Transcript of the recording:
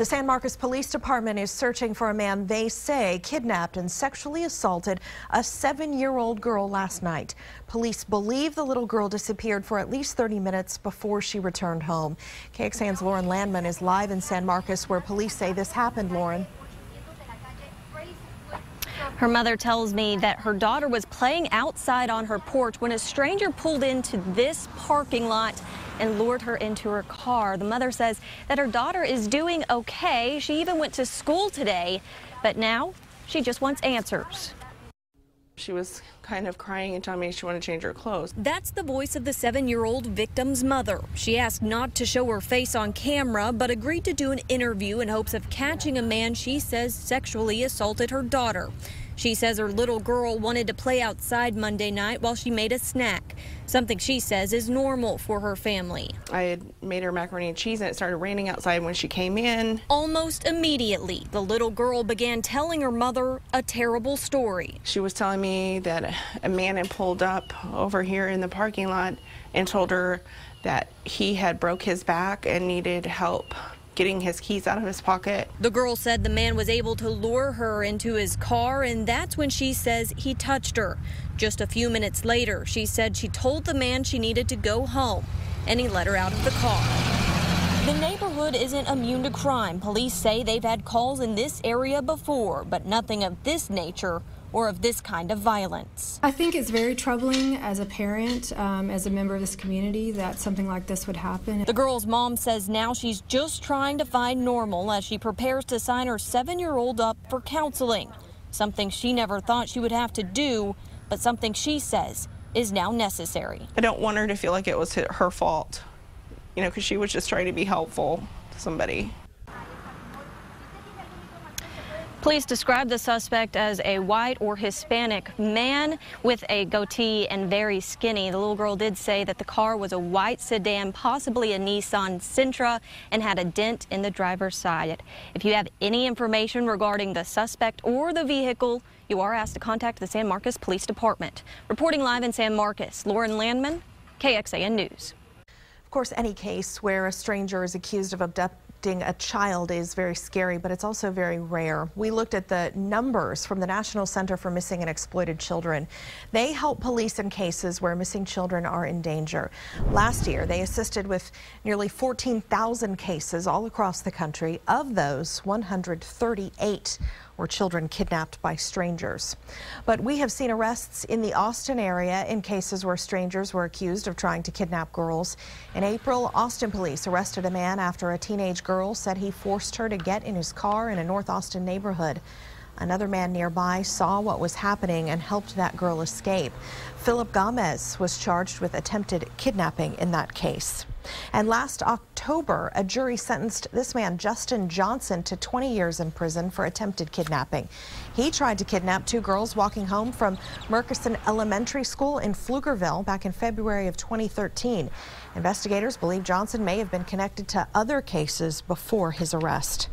The San Marcos Police Department is searching for a man they say kidnapped and sexually assaulted a 7-year-old girl last night. Police believe the little girl disappeared for at least 30 minutes before she returned home. KXAN's Lauren Landman is live in San Marcos, where police say this happened. Lauren. Her mother tells me that her daughter was playing outside on her porch when a stranger pulled into this parking lot and lured her into her car. The mother says that her daughter is doing okay. She even went to school today, but now she just wants answers. She was kind of crying and telling me she wanted to change her clothes. That's the voice of the 7-year-old victim's mother. She asked not to show her face on camera, but agreed to do an interview in hopes of catching a man she says sexually assaulted her daughter. She says her little girl wanted to play outside Monday night while she made a snack, something she says is normal for her family. I had made her macaroni and cheese and it started raining outside when she came in. Almost immediately, the little girl began telling her mother a terrible story. She was telling me that a man had pulled up over here in the parking lot and told her that he had broke his back and needed help getting his keys out of his pocket. The girl said the man was able to lure her into his car, and that's when she says he touched her. Just a few minutes later, she said she told the man she needed to go home, and he let her out of the car. The neighborhood isn't immune to crime. Police say they've had calls in this area before, but nothing of this nature or of this kind of violence. I think it's very troubling as a parent, as a member of this community, that something like this would happen. The girl's mom says now she's just trying to find normal as she prepares to sign her 7-year-old up for counseling, something she never thought she would have to do, but something she says is now necessary. I don't want her to feel like it was her fault, you know, because she was just trying to be helpful to somebody. Police describe the suspect as a white or Hispanic man with a goatee and very skinny. The little girl did say that the car was a white sedan, possibly a Nissan Sentra, and had a dent in the driver's side. If you have any information regarding the suspect or the vehicle, you are asked to contact the San Marcos Police Department. Reporting live in San Marcos, Lauren Landman, KXAN News. Of course, any case where a stranger is accused of abducting a child is very scary, but it's also very rare. We looked at the numbers from the National Center for Missing and Exploited Children. They help police in cases where missing children are in danger. Last year, they assisted with nearly 14,000 cases all across the country. Of those, 138 were children kidnapped by strangers. But we have seen arrests in the Austin area in cases where strangers were accused of trying to kidnap girls. In April, Austin police arrested a man after a teenage girl said he forced her to get in his car in a North Austin neighborhood. Another man nearby saw what was happening and helped that girl escape. Philip Gomez was charged with attempted kidnapping in that case. And last October, a jury sentenced this man, Justin Johnson, to 20 years in prison for attempted kidnapping. He tried to kidnap 2 girls walking home from Murchison Elementary School in Pflugerville back in February of 2013. Investigators believe Johnson may have been connected to other cases before his arrest.